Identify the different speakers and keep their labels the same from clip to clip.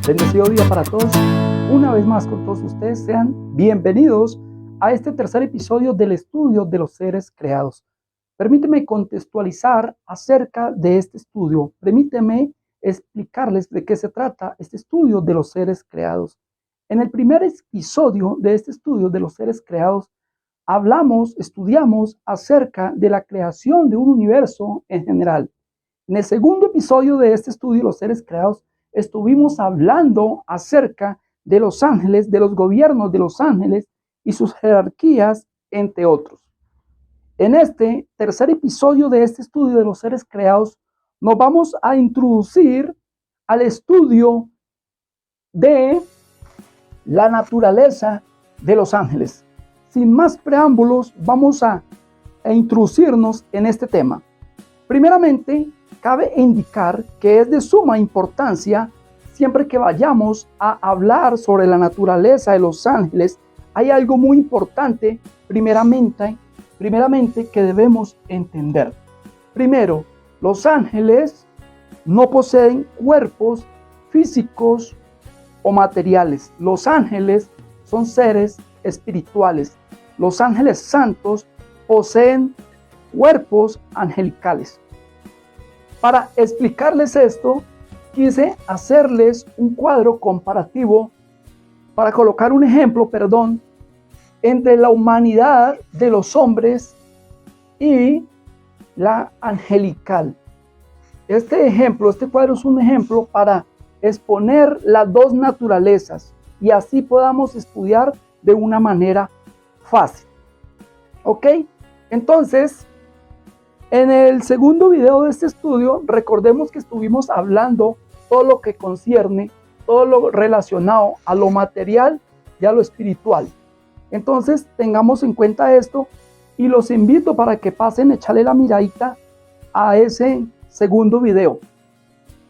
Speaker 1: Bendecido día para todos. Una vez más con todos ustedes, sean bienvenidos a este tercer episodio del estudio de los seres creados. Permíteme contextualizar acerca de este estudio. Permíteme explicarles de qué se trata este estudio de los seres creados. En el primer episodio de este estudio de los seres creados, estudiamos acerca de la creación de un universo en general. En el segundo episodio de este estudio, los seres creados, estuvimos hablando acerca de los ángeles, de los gobiernos de los ángeles y sus jerarquías, entre otros. En este tercer episodio de este estudio de los seres creados, nos vamos a introducir al estudio de la naturaleza de los ángeles. Sin más preámbulos, vamos a introducirnos en este tema. Primeramente, cabe indicar que es de suma importancia, siempre que vayamos a hablar sobre la naturaleza de los ángeles, hay algo muy importante, primeramente que debemos entender. Primero, los ángeles no poseen cuerpos físicos o materiales. Los ángeles son seres espirituales. Los ángeles santos poseen cuerpos angelicales. Para explicarles esto, quise hacerles un cuadro comparativo para colocar un ejemplo, entre la humanidad de los hombres y la angelical. Este cuadro es un ejemplo para exponer las dos naturalezas y así podamos estudiar de una manera fácil. ¿Ok? Entonces, en el segundo video de este estudio, recordemos que estuvimos hablando todo lo que concierne, todo lo relacionado a lo material y a lo espiritual. Entonces, tengamos en cuenta esto y los invito para que pasen a echarle la miradita a ese segundo video.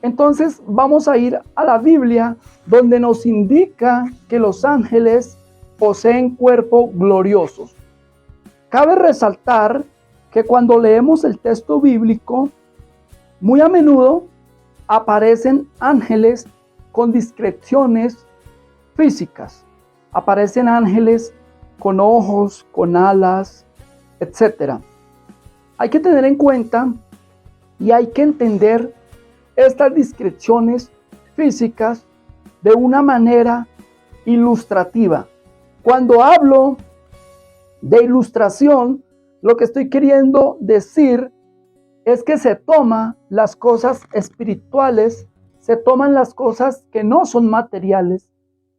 Speaker 1: Entonces, vamos a ir a la Biblia, donde nos indica que los ángeles poseen cuerpos gloriosos. Cabe resaltar que cuando leemos el texto bíblico, muy a menudo aparecen ángeles con descripciones físicas. Aparecen ángeles con ojos, con alas, etc. Hay que tener en cuenta y hay que entender estas descripciones físicas de una manera ilustrativa. Cuando hablo de ilustración, lo que estoy queriendo decir es que se toman las cosas espirituales, se toman las cosas que no son materiales,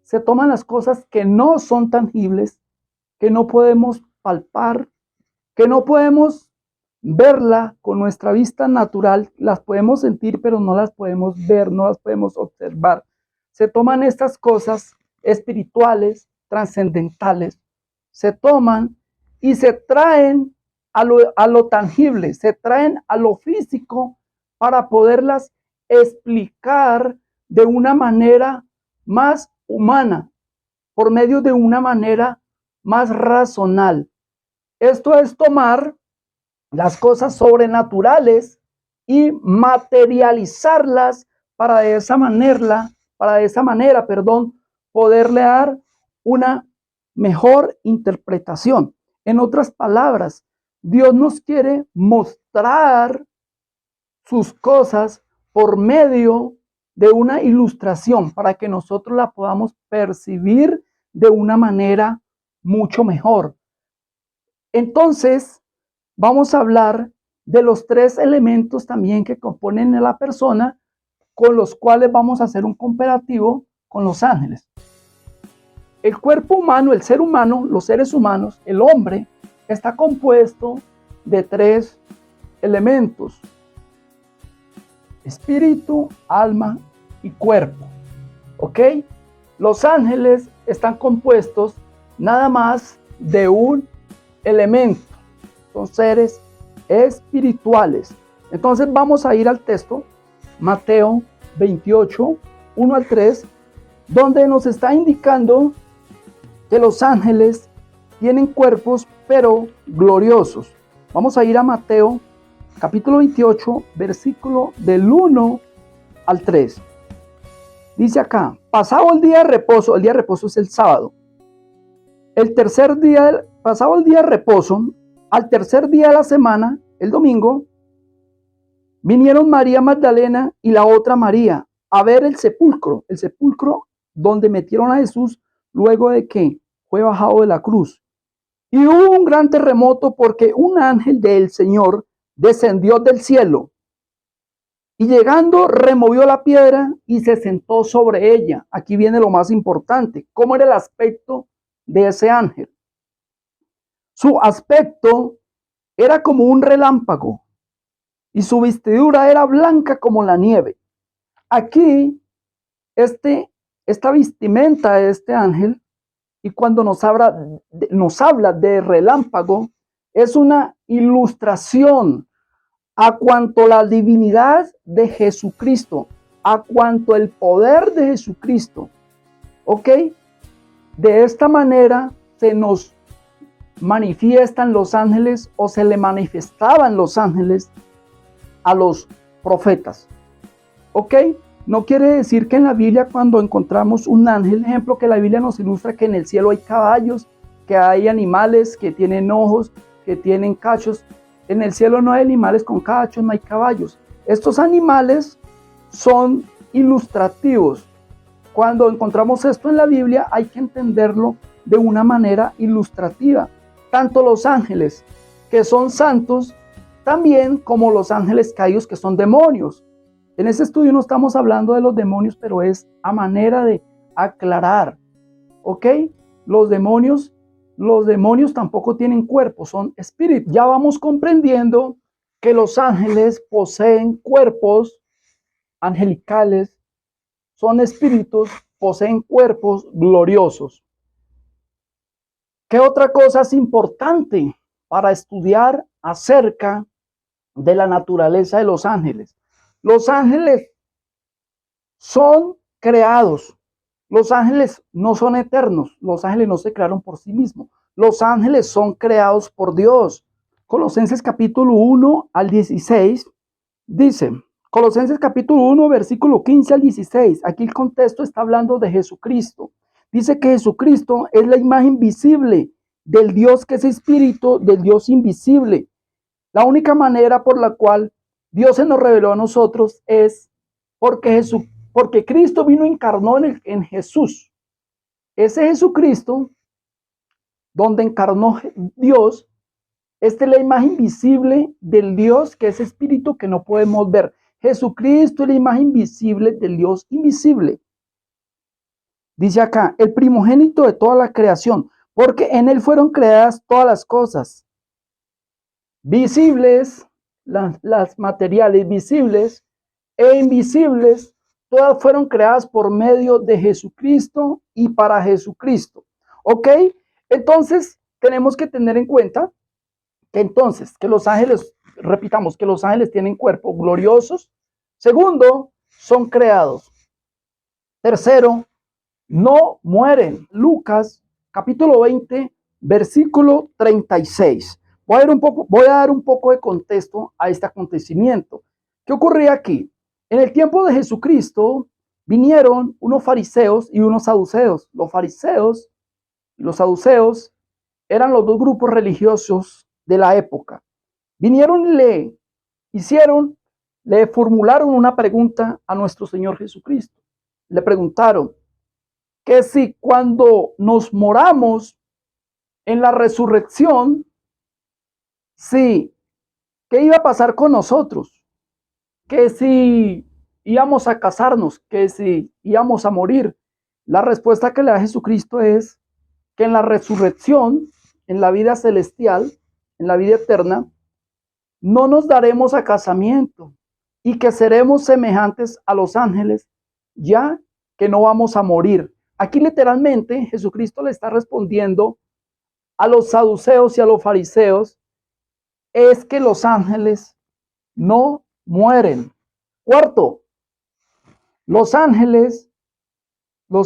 Speaker 1: se toman las cosas que no son tangibles, que no podemos palpar, que no podemos verla con nuestra vista natural, las podemos sentir pero no las podemos ver, no las podemos observar. Se toman estas cosas espirituales, trascendentales, se toman y se traen a lo tangible, se traen a lo físico para poderlas explicar de una manera más humana, por medio de una manera más racional. Esto es tomar las cosas sobrenaturales y materializarlas para de esa manera, poderle dar una mejor interpretación. En otras palabras, Dios nos quiere mostrar sus cosas por medio de una ilustración para que nosotros la podamos percibir de una manera mucho mejor. Entonces, vamos a hablar de los tres elementos también que componen a la persona, con los cuales vamos a hacer un comparativo con los ángeles. El cuerpo humano, el ser humano, los seres humanos, el hombre, está compuesto de tres elementos: espíritu, alma y cuerpo. ¿Ok? Los ángeles están compuestos nada más de un elemento. Son seres espirituales. Entonces vamos a ir al texto, Mateo 28, 1 al 3, donde nos está indicando que los ángeles tienen cuerpos pero gloriosos. Vamos a ir a Mateo capítulo 28, versículo del 1 al 3. Dice acá, pasado el día de reposo es el sábado. El tercer día, pasado el día de reposo, al tercer día de la semana, el domingo, vinieron María Magdalena y la otra María a ver el sepulcro donde metieron a Jesús luego de que fue bajado de la cruz. Y hubo un gran terremoto porque un ángel del Señor descendió del cielo y llegando removió la piedra y se sentó sobre ella. Aquí viene lo más importante. ¿Cómo era el aspecto de ese ángel? Su aspecto era como un relámpago y su vestidura era blanca como la nieve. Aquí, esta vestimenta de este ángel, y cuando nos habla de relámpago, es una ilustración a cuanto la divinidad de Jesucristo, a cuanto el poder de Jesucristo, ¿ok? De esta manera se nos manifiestan los ángeles o se le manifestaban los ángeles a los profetas, ¿ok? No quiere decir que en la Biblia cuando encontramos un ángel, ejemplo que la Biblia nos ilustra que en el cielo hay caballos, que hay animales que tienen ojos, que tienen cachos. En el cielo no hay animales con cachos, no hay caballos. Estos animales son ilustrativos. Cuando encontramos esto en la Biblia hay que entenderlo de una manera ilustrativa. Tanto los ángeles que son santos, también como los ángeles caídos que son demonios. En ese estudio no estamos hablando de los demonios, pero es a manera de aclarar, ¿ok? Los demonios tampoco tienen cuerpo, son espíritus. Ya vamos comprendiendo que los ángeles poseen cuerpos angelicales, son espíritus, poseen cuerpos gloriosos. ¿Qué otra cosa es importante para estudiar acerca de la naturaleza de los ángeles? Los ángeles son creados. Los ángeles no son eternos. Los ángeles no se crearon por sí mismos. Los ángeles son creados por Dios. Colosenses capítulo 1 al 16 dice, Colosenses capítulo 1 versículo 15 al 16. Aquí el contexto está hablando de Jesucristo. Dice que Jesucristo es la imagen visible del Dios que es espíritu, del Dios invisible. La única manera por la cual Dios se nos reveló a nosotros es porque Cristo vino y encarnó en Jesús. Ese Jesucristo, donde encarnó Dios, esta es la imagen visible del Dios que es espíritu que no podemos ver. Jesucristo es la imagen visible del Dios invisible. Dice acá, el primogénito de toda la creación, porque en él fueron creadas todas las cosas, visibles, las materiales visibles e invisibles, todas fueron creadas por medio de Jesucristo y para Jesucristo. ¿Ok? Entonces, tenemos que tener en cuenta que los ángeles, repitamos, que los ángeles tienen cuerpos gloriosos. Segundo, son creados. Tercero, no mueren. Lucas capítulo 20, versículo 36. Voy a dar un poco de contexto a este acontecimiento. ¿Qué ocurría aquí? En el tiempo de Jesucristo vinieron unos fariseos y unos saduceos. Los fariseos y los saduceos eran los dos grupos religiosos de la época. Vinieron y le formularon una pregunta a nuestro Señor Jesucristo. Le preguntaron que si cuando nos moramos en la resurrección, sí, ¿qué iba a pasar con nosotros? Que si íbamos a casarnos, que si íbamos a morir. La respuesta que le da Jesucristo es que en la resurrección, en la vida celestial, en la vida eterna, no nos daremos a casamiento y que seremos semejantes a los ángeles, ya que no vamos a morir. Aquí literalmente Jesucristo le está respondiendo a los saduceos y a los fariseos, es que los ángeles no mueren. Cuarto, los ángeles no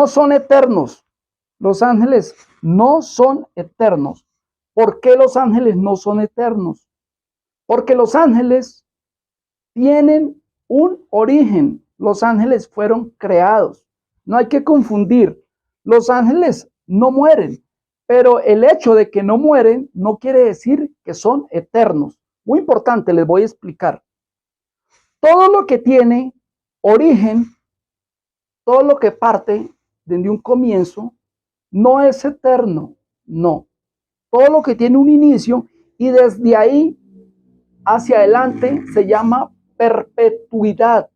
Speaker 1: son eternos. Los ángeles no son eternos. ¿Por qué los ángeles no son eternos? Porque los ángeles tienen un origen. Los ángeles fueron creados. No hay que confundir. Los ángeles no mueren, pero el hecho de que no mueren no quiere decir que son eternos. Muy importante, les voy a explicar. Todo lo que tiene origen, todo lo que parte desde un comienzo, no es eterno, no. Todo lo que tiene un inicio y desde ahí hacia adelante se llama perpetuidad.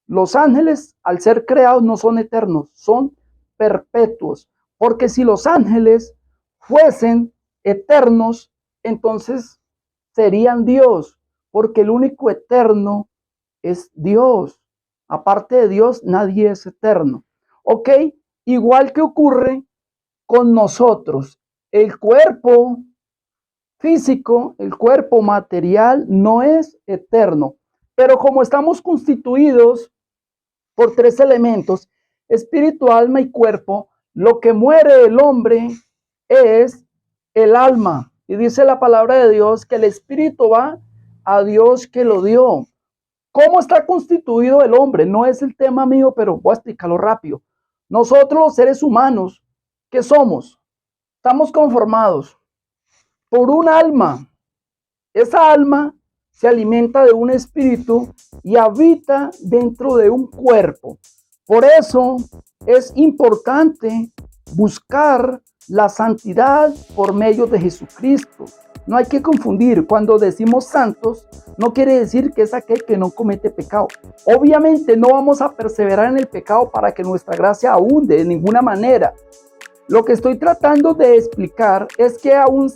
Speaker 1: Los ángeles, al ser creados, no son eternos, son perpetuos. Porque si los ángeles fuesen eternos, entonces serían Dios, porque el único eterno es Dios. Aparte de Dios, nadie es eterno. ¿Ok? Igual que ocurre con nosotros. El cuerpo físico, el cuerpo material no es eterno. Pero como estamos constituidos por tres elementos, espíritu, alma y cuerpo, lo que muere del hombre es el alma. Y dice la palabra de Dios que el espíritu va a Dios que lo dio. ¿Cómo está constituido el hombre? No es el tema mío, pero voy a explicarlo rápido. Nosotros los seres humanos, ¿qué somos? Estamos conformados por un alma. Esa alma se alimenta de un espíritu y habita dentro de un cuerpo. Por eso es importante buscar la santidad por medio de Jesucristo. No hay que confundir. Cuando decimos santos, no quiere decir que es aquel que no comete pecado. Obviamente no vamos a perseverar en el pecado para que nuestra gracia abunde de ninguna manera. Lo que estoy tratando de explicar es que aún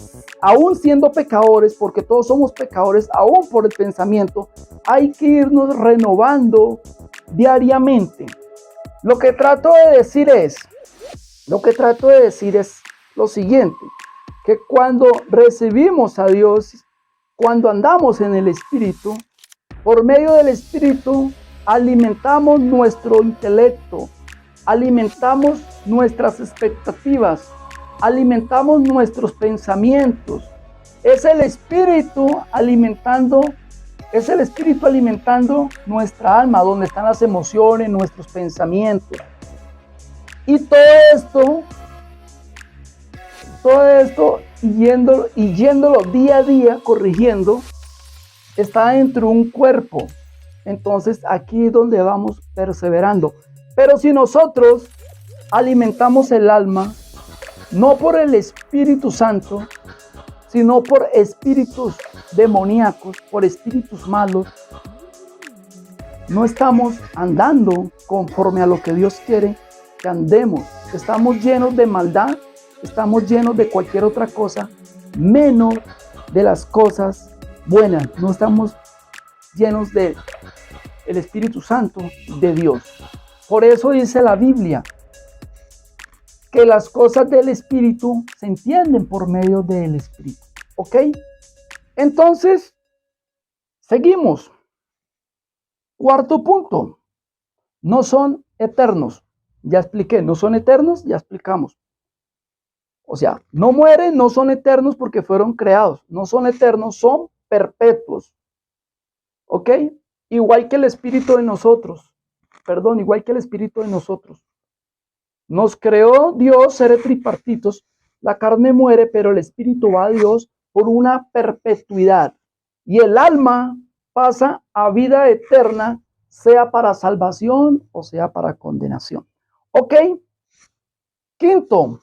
Speaker 1: siendo pecadores, porque todos somos pecadores, aún por el pensamiento, hay que irnos renovando diariamente. Lo que trato de decir es lo siguiente, que cuando recibimos a Dios, cuando andamos en el Espíritu, por medio del Espíritu alimentamos nuestro intelecto, alimentamos nuestras expectativas, alimentamos nuestros pensamientos. Es el Espíritu alimentando nuestra alma, donde están las emociones, nuestros pensamientos. Y todo esto yéndolo día a día, corrigiendo, está dentro de un cuerpo. Entonces aquí es donde vamos perseverando. Pero si nosotros alimentamos el alma, no por el Espíritu Santo, sino por espíritus demoníacos, por espíritus malos, no estamos andando conforme a lo que Dios quiere que andemos. Estamos llenos de maldad, estamos llenos de cualquier otra cosa, menos de las cosas buenas. No estamos llenos del Espíritu Santo de Dios. Por eso dice la Biblia que las cosas del Espíritu se entienden por medio del Espíritu. ¿Ok? Entonces, seguimos. Cuarto punto. No son eternos. Ya expliqué, no son eternos, ya explicamos. O sea, no mueren, no son eternos porque fueron creados. No son eternos, son perpetuos. ¿Ok? Igual que el Espíritu de nosotros. Igual que el Espíritu de nosotros. Nos creó Dios seres tripartitos. La carne muere, pero el Espíritu va a Dios por una perpetuidad. Y el alma pasa a vida eterna, sea para salvación o sea para condenación. ¿Ok? Quinto,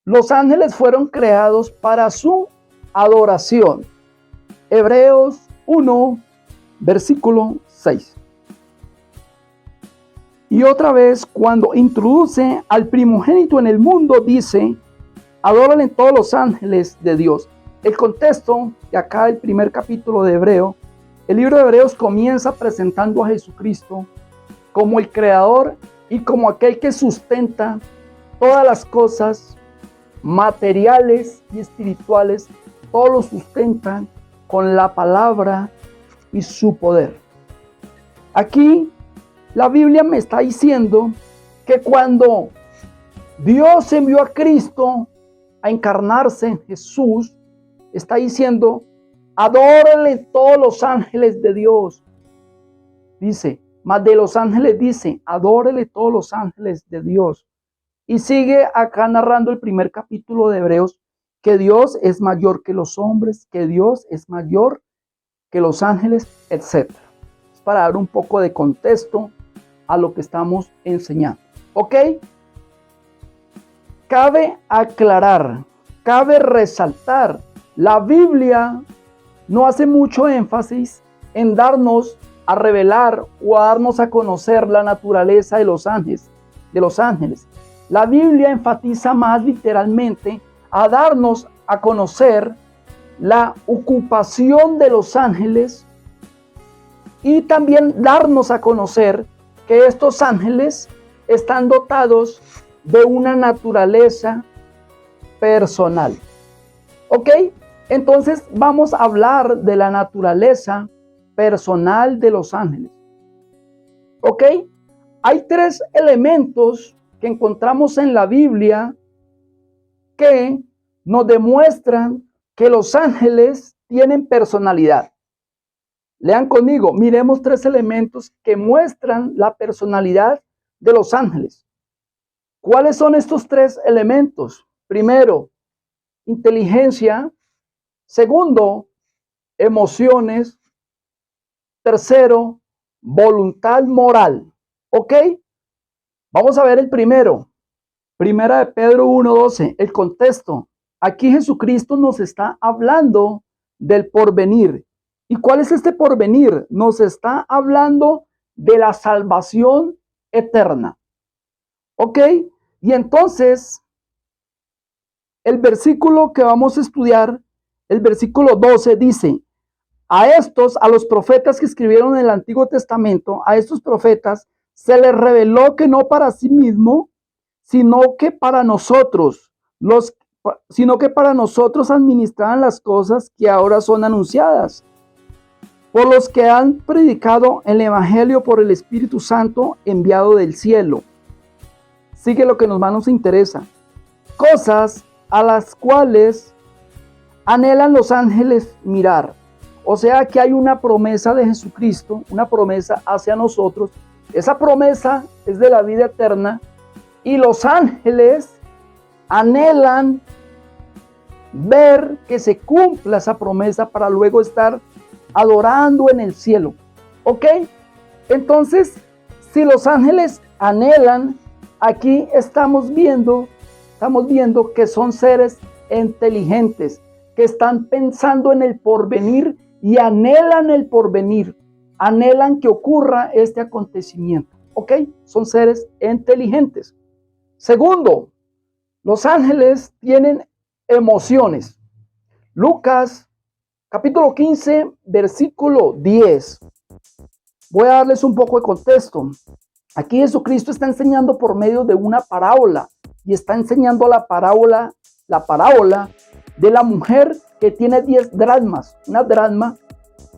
Speaker 1: los ángeles fueron creados para su adoración. Hebreos 1, versículo 6. Y otra vez, cuando introduce al primogénito en el mundo, dice, adórenle todos los ángeles de Dios. El contexto de acá, el primer capítulo de Hebreo, el libro de Hebreos comienza presentando a Jesucristo como el creador y como aquel que sustenta todas las cosas materiales y espirituales, todo lo sustentan con la palabra y su poder. Aquí la Biblia me está diciendo que cuando Dios envió a Cristo a encarnarse en Jesús, está diciendo, adórenle todos los ángeles de Dios. Dice, Mas de los ángeles dice, adórele todos los ángeles de Dios. Y sigue acá narrando el primer capítulo de Hebreos, que Dios es mayor que los hombres, que Dios es mayor que los ángeles, etc. Es para dar un poco de contexto a lo que estamos enseñando. ¿Ok? Cabe aclarar, cabe resaltar, la Biblia no hace mucho énfasis en darnos a revelar o a darnos a conocer la naturaleza de los ángeles. La Biblia enfatiza más literalmente a darnos a conocer la ocupación de los ángeles y también darnos a conocer que estos ángeles están dotados de una naturaleza personal. ¿Ok? Entonces vamos a hablar de la naturaleza personal de los ángeles. ¿Ok? Hay tres elementos que encontramos en la Biblia que nos demuestran que los ángeles tienen personalidad. Lean conmigo, miremos tres elementos que muestran la personalidad de los ángeles. ¿Cuáles son estos tres elementos? Primero, inteligencia. Segundo, emociones. Tercero, voluntad moral. ¿Ok? Vamos a ver el primero. Primera de Pedro 1:12, el contexto. Aquí Jesucristo nos está hablando del porvenir. ¿Y cuál es este porvenir? Nos está hablando de la salvación eterna. ¿Ok? Y entonces, el versículo que vamos a estudiar, el versículo 12 dice, a los profetas que escribieron en el Antiguo Testamento, a estos profetas se les reveló que no para sí mismo, sino que para nosotros administraban las cosas que ahora son anunciadas por los que han predicado el Evangelio por el Espíritu Santo enviado del cielo. Sigue lo que más nos interesa. Cosas a las cuales anhelan los ángeles mirar. O sea que hay una promesa de Jesucristo, una promesa hacia nosotros. Esa promesa es de la vida eterna y los ángeles anhelan ver que se cumpla esa promesa para luego estar adorando en el cielo. ¿Ok? Entonces, si los ángeles anhelan, aquí estamos viendo que son seres inteligentes, que están pensando en el porvenir y anhelan el porvenir, anhelan que ocurra este acontecimiento. ¿Ok? Son seres inteligentes. Segundo, los ángeles tienen emociones. Lucas capítulo 15, versículo 10. Voy a darles un poco de contexto. Aquí Jesucristo está enseñando por medio de una parábola y está enseñando la parábola de la mujer que tiene 10 dracmas. Una dracma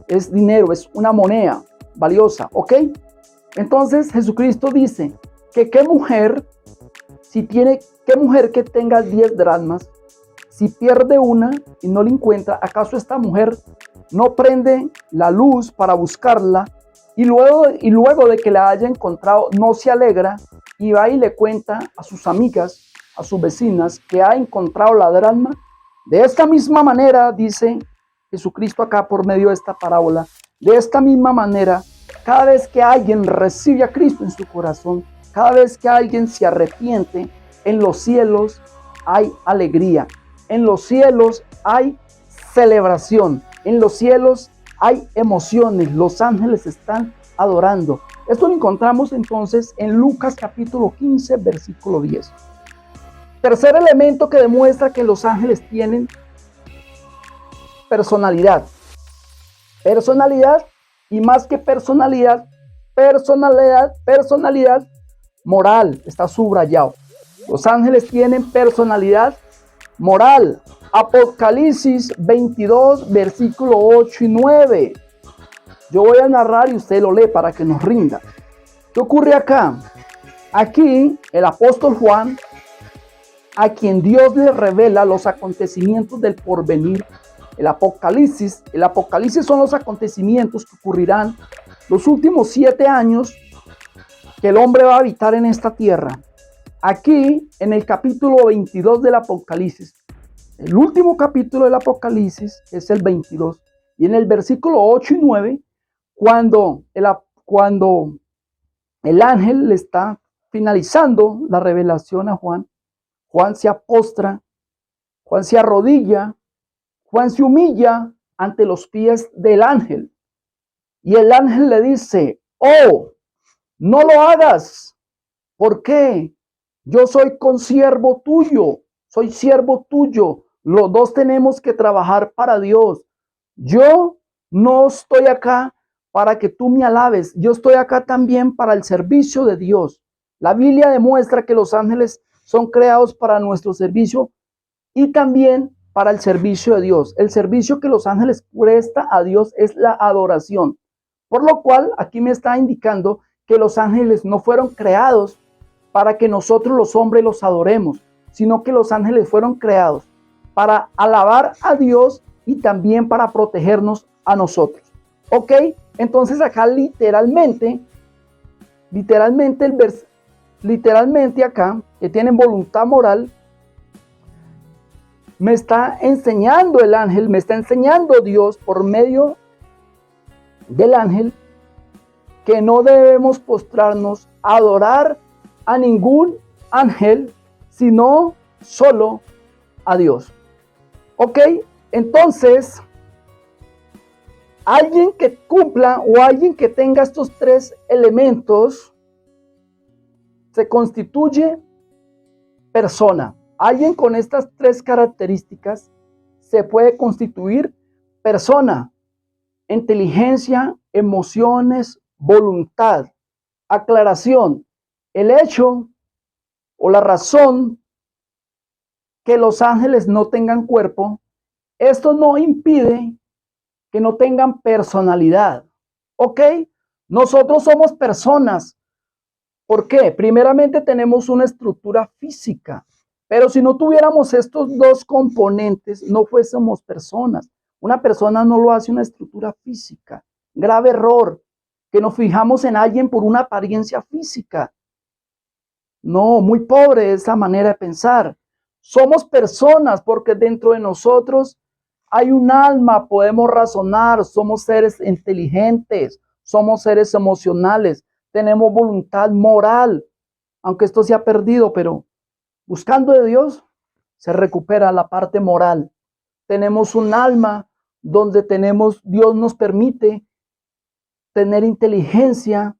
Speaker 1: es dinero, es una moneda valiosa, ¿ok? Entonces Jesucristo dice que qué mujer que tenga 10 dracmas, si pierde una y no la encuentra, ¿acaso esta mujer no prende la luz para buscarla y luego de que la haya encontrado no se alegra y va y le cuenta a sus amigas, a sus vecinas que ha encontrado la dracma? De esta misma manera, dice Jesucristo acá por medio de esta parábola, de esta misma manera, cada vez que alguien recibe a Cristo en su corazón, cada vez que alguien se arrepiente, en los cielos hay alegría, en los cielos hay celebración, en los cielos hay emociones, los ángeles están adorando. Esto lo encontramos entonces en Lucas capítulo 15, versículo 10. Tercer elemento que demuestra que los ángeles tienen personalidad. Personalidad y más que personalidad moral, está subrayado. Los ángeles tienen personalidad moral. Apocalipsis 22, versículo 8 y 9. Yo voy a narrar y usted lo lee para que nos rinda. ¿Qué ocurre acá? Aquí el apóstol Juan, a quien Dios le revela los acontecimientos del porvenir, el Apocalipsis. El Apocalipsis son los acontecimientos que ocurrirán los últimos 7 años que el hombre va a habitar en esta tierra. Aquí, en el capítulo 22 del Apocalipsis, el último capítulo del Apocalipsis es el 22, y en el versículo 8 y 9, cuando el ángel le está finalizando la revelación a Juan, Juan se apostra, Juan se arrodilla, Juan se humilla ante los pies del ángel. Y el ángel le dice: oh, no lo hagas. ¿Por qué? Yo soy consiervo tuyo, soy siervo tuyo. Los dos tenemos que trabajar para Dios. Yo no estoy acá para que tú me alabes. Yo estoy acá también para el servicio de Dios. La Biblia demuestra que los ángeles son creados para nuestro servicio y también para el servicio de Dios. El servicio que los ángeles prestan a Dios es la adoración. Por lo cual, aquí me está indicando que los ángeles no fueron creados para que nosotros los hombres los adoremos, sino que los ángeles fueron creados para alabar a Dios y también para protegernos a nosotros. ¿Ok? Entonces acá literalmente acá, que tienen voluntad moral, me está enseñando el ángel, me está enseñando Dios por medio del ángel que no debemos postrarnos a adorar a ningún ángel, sino solo a Dios. ¿Ok? Entonces, alguien que cumpla o alguien que tenga estos 3 elementos se constituye persona. Alguien con estas 3 características se puede constituir persona: inteligencia, emociones, voluntad. Aclaración: el hecho o la razón que los ángeles no tengan cuerpo, esto no impide que no tengan personalidad. ¿Ok? Nosotros somos personas. ¿Por qué? Primeramente tenemos una estructura física, pero si no tuviéramos estos 2 componentes, no fuésemos personas. Una persona no lo hace una estructura física. Grave error, que nos fijamos en alguien por una apariencia física. No, muy pobre esa manera de pensar. Somos personas porque dentro de nosotros hay un alma, podemos razonar, somos seres inteligentes, somos seres emocionales, tenemos voluntad moral, aunque esto se ha perdido, pero buscando de Dios se recupera la parte moral. Tenemos un alma donde Dios nos permite tener inteligencia,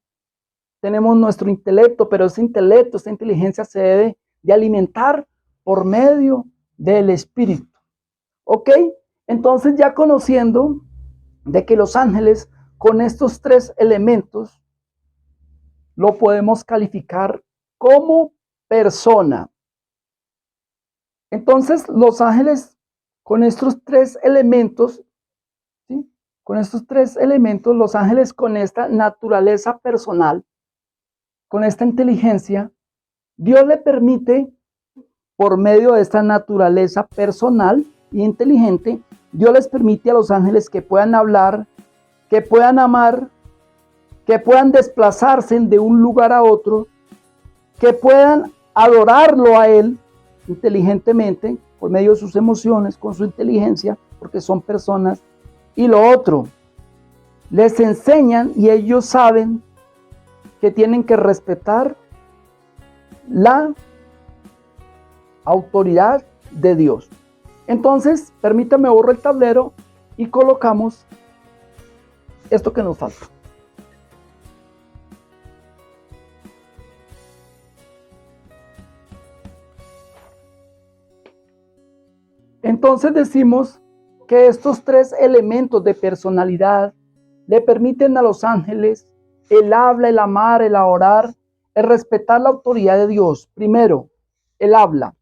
Speaker 1: tenemos nuestro intelecto, pero ese intelecto, esta inteligencia se debe de alimentar por medio del Espíritu. ¿Ok? Entonces, ya conociendo de que los ángeles con estos 3 elementos lo podemos calificar como persona. Entonces, los ángeles con estos 3 elementos, ¿sí? Con estos 3 elementos, los ángeles con esta naturaleza personal, con esta inteligencia, Dios le permite, por medio de esta naturaleza personal y inteligente, Dios les permite a los ángeles que puedan hablar, que puedan amar, que puedan desplazarse de un lugar a otro, que puedan adorarlo a Él inteligentemente, por medio de sus emociones, con su inteligencia, porque son personas. Y lo otro, les enseñan y ellos saben que tienen que respetar la autoridad de Dios. Entonces, permítame borrar el tablero y colocamos esto que nos falta. Entonces decimos que estos 3 elementos de personalidad le permiten a los ángeles el habla, el amar, el orar, el respetar la autoridad de Dios. Primero, el habla.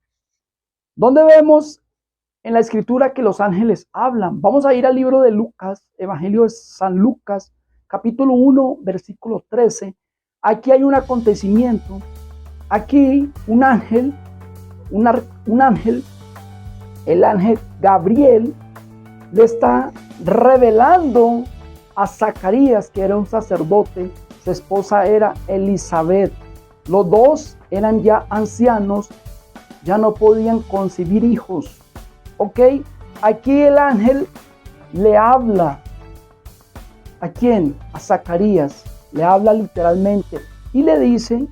Speaker 1: ¿Dónde vemos en la escritura que los ángeles hablan? Vamos a ir al libro de Lucas, Evangelio de San Lucas, capítulo 1, versículo 13. Aquí hay un acontecimiento. Aquí un ángel, el ángel Gabriel, le está revelando a Zacarías, que era un sacerdote. Su esposa era Elizabeth. Los dos eran ya ancianos, ya no podían concebir hijos. ¿Ok? Aquí el ángel le habla. ¿A quién? A Zacarías. Le habla literalmente y le dice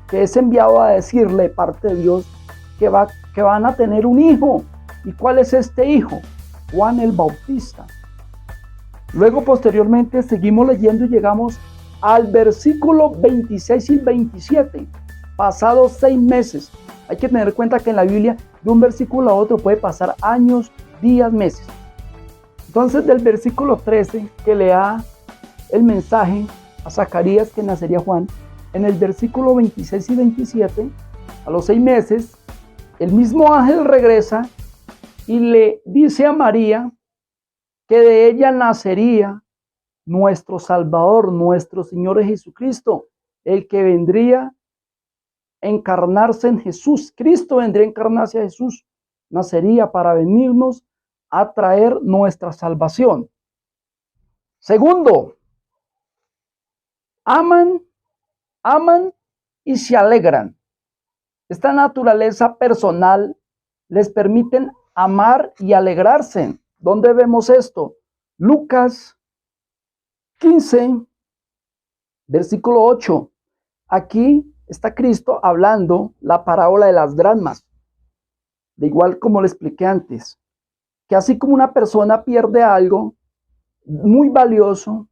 Speaker 1: que es enviado a decirle, parte de Dios, que van a tener un hijo. ¿Y cuál es este hijo? Juan el Bautista. Luego, posteriormente, seguimos leyendo y llegamos al versículo 26 y 27. Pasados 6 meses. Hay que tener en cuenta que en la Biblia, de un versículo a otro puede pasar años, días, meses. Entonces, del versículo 13, que le da el mensaje a Zacarías que nacería Juan, en el versículo 26 y 27, a los 6 meses, el mismo ángel regresa y le dice a María que de ella nacería nuestro Salvador, nuestro Señor Jesucristo, el que vendría a encarnarse en Jesús. Cristo vendría a encarnarse a Jesús, nacería para venirnos a traer nuestra salvación. Segundo, aman y se alegran. Esta naturaleza personal les permiten amar y alegrarse. ¿Dónde vemos esto? Lucas 15, versículo 8. Aquí está Cristo hablando la parábola de las dracmas. De igual como le expliqué antes, que así como una persona pierde algo muy valioso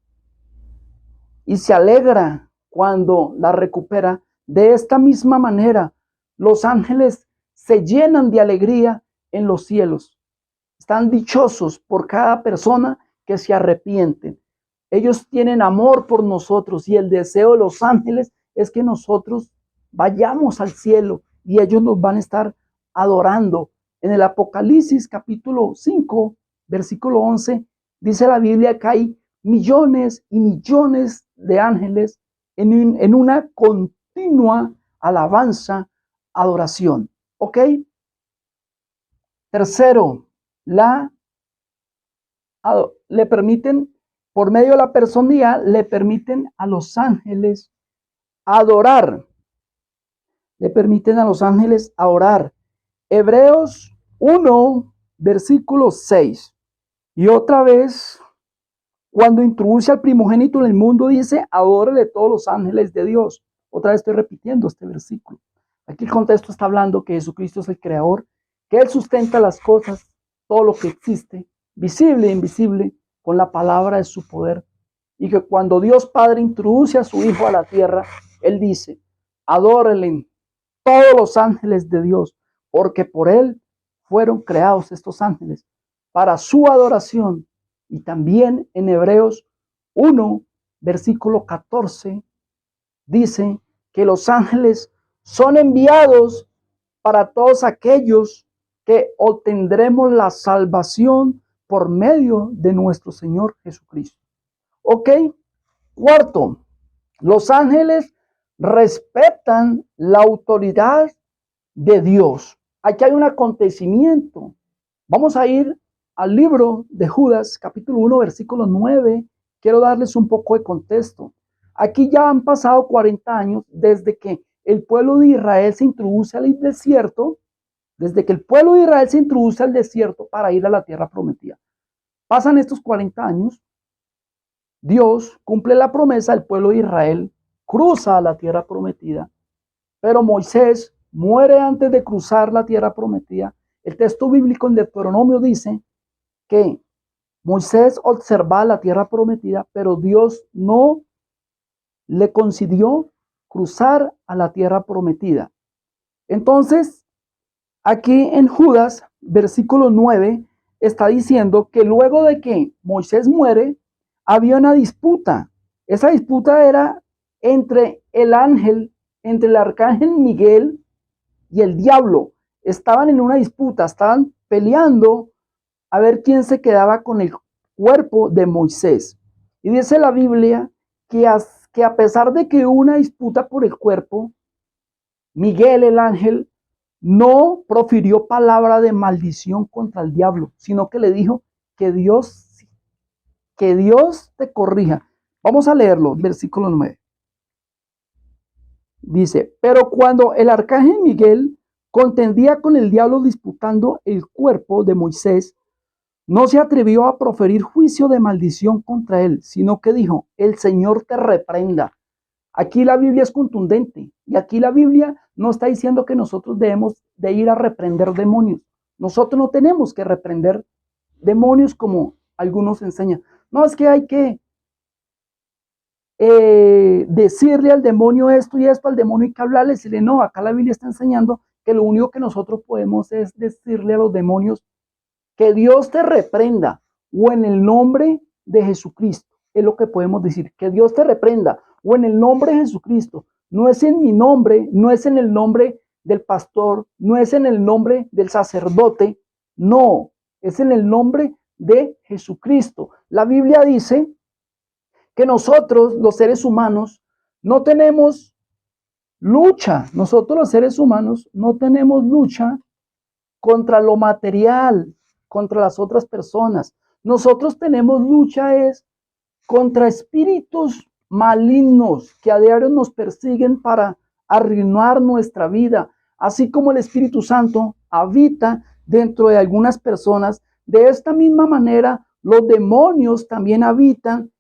Speaker 1: y se alegra cuando la recupera, de esta misma manera los ángeles se llenan de alegría en los cielos. Están dichosos por cada persona que se arrepiente. Ellos tienen amor por nosotros y el deseo de los ángeles es que nosotros vayamos al cielo y ellos nos van a estar adorando. En el Apocalipsis capítulo 5, versículo 11, dice la Biblia que hay millones y millones de ángeles en una continua alabanza, adoración. ¿Ok? Tercero, le permiten, por medio de la personalidad, le permiten a los ángeles adorar. Le permiten a los ángeles orar. Hebreos 1, versículo 6. Y otra vez, cuando introduce al primogénito en el mundo, dice, adórele todos los ángeles de Dios. Otra vez estoy repitiendo este versículo. Aquí el contexto está hablando que Jesucristo es el creador, que Él sustenta las cosas, todo lo que existe, visible e invisible, con la palabra de su poder. Y que cuando Dios Padre introduce a su Hijo a la tierra, Él dice, adórenle todos los ángeles de Dios, porque por Él fueron creados estos ángeles, para su adoración. Y también en Hebreos 1, versículo 14, dice que los ángeles son enviados para todos aquellos que obtendremos la salvación por medio de nuestro Señor Jesucristo. ¿Ok? Cuarto, los ángeles respetan la autoridad de Dios. Aquí hay un acontecimiento. Vamos a ir al libro de Judas, capítulo 1, versículo 9. Quiero darles un poco de contexto. Aquí ya han pasado 40 años desde que el pueblo de Israel se introduce al desierto, para ir a la tierra prometida. Pasan estos 40 años, Dios cumple la promesa, el pueblo de Israel cruza a la tierra prometida, pero Moisés muere antes de cruzar la tierra prometida. El texto bíblico en Deuteronomio dice que Moisés observaba la tierra prometida, pero Dios no le concedió cruzar a la tierra prometida. Entonces, aquí en Judas, versículo 9, está diciendo que luego de que Moisés muere, había una disputa. Esa disputa era entre el arcángel Miguel y el diablo. Estaban en una disputa, estaban peleando a ver quién se quedaba con el cuerpo de Moisés. Y dice la Biblia que a pesar de que hubo una disputa por el cuerpo, Miguel, el ángel, no profirió palabra de maldición contra el diablo, sino que le dijo que Dios te corrija. Vamos a leerlo, versículo 9. Dice, pero cuando el arcángel Miguel contendía con el diablo disputando el cuerpo de Moisés, no se atrevió a proferir juicio de maldición contra él, sino que dijo, el Señor te reprenda. Aquí la Biblia es contundente y aquí la Biblia no está diciendo que nosotros debemos de ir a reprender demonios. Nosotros no tenemos que reprender demonios como algunos enseñan. No, es que hay que decirle al demonio esto y esto, al demonio hay que hablarle, decirle no, acá la Biblia está enseñando que lo único que nosotros podemos es decirle a los demonios que Dios te reprenda o en el nombre de Jesucristo, es lo que podemos decir, que Dios te reprenda o en el nombre de Jesucristo, no es en mi nombre, no es en el nombre del pastor, no es en el nombre del sacerdote, no, es en el nombre de Jesucristo. La Biblia dice que nosotros, los seres humanos, no tenemos lucha. Nosotros, los seres humanos, no tenemos lucha contra lo material, contra las otras personas. Nosotros tenemos lucha es contra espíritus malignos que a diario nos persiguen para arruinar nuestra vida, así como el Espíritu Santo habita dentro de algunas personas. De esta misma manera, los demonios también habitan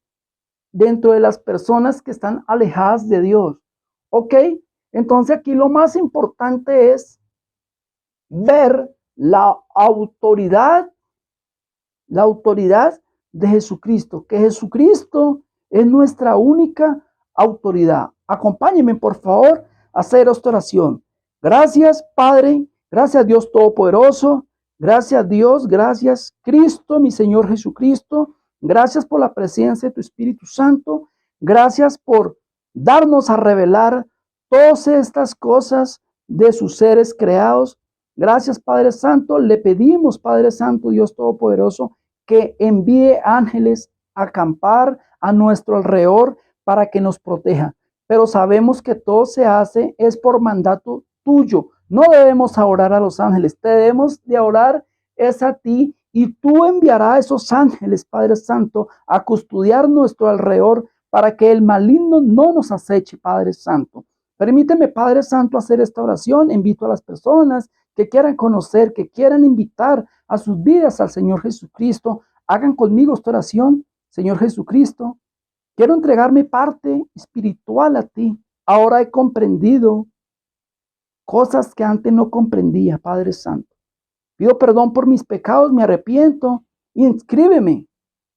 Speaker 1: dentro de las personas que están alejadas de Dios. ¿Ok? Entonces aquí lo más importante es ver la autoridad de Jesucristo, que Jesucristo es nuestra única autoridad. Acompáñenme, por favor, a hacer esta oración. Gracias, Padre, gracias Dios Todopoderoso, gracias Dios, gracias Cristo, mi Señor Jesucristo, gracias por la presencia de tu Espíritu Santo, gracias por darnos a revelar todas estas cosas de sus seres creados. Gracias, Padre Santo. Le pedimos, Padre Santo, Dios Todopoderoso, que envíe ángeles a acampar a nuestro alrededor para que nos proteja. Pero sabemos que todo se hace es por mandato tuyo. No debemos orar a los ángeles, debemos de orar es a ti y tú enviarás a esos ángeles, Padre Santo, a custodiar nuestro alrededor para que el maligno no nos aceche, Padre Santo. Permíteme, Padre Santo, hacer esta oración. Invito a las personas que quieran conocer, que quieran invitar a sus vidas al Señor Jesucristo. Hagan conmigo esta oración. Señor Jesucristo, quiero entregar mi parte espiritual a ti. Ahora he comprendido cosas que antes no comprendía, Padre Santo. Pido perdón por mis pecados, me arrepiento. Inscríbeme,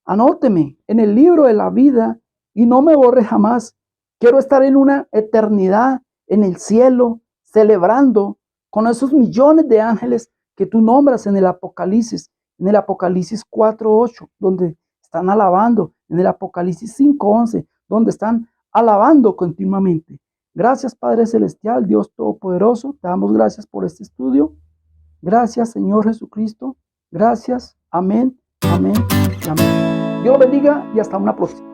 Speaker 1: anóteme en el libro de la vida y no me borre jamás. Quiero estar en una eternidad en el cielo, celebrando con esos millones de ángeles que tú nombras en el Apocalipsis 4:8, donde están alabando, en el Apocalipsis 5:11, donde están alabando continuamente. Gracias, Padre Celestial, Dios Todopoderoso, te damos gracias por este estudio. Gracias, Señor Jesucristo. Gracias. Amén, amén, amén. Dios bendiga y hasta una próxima.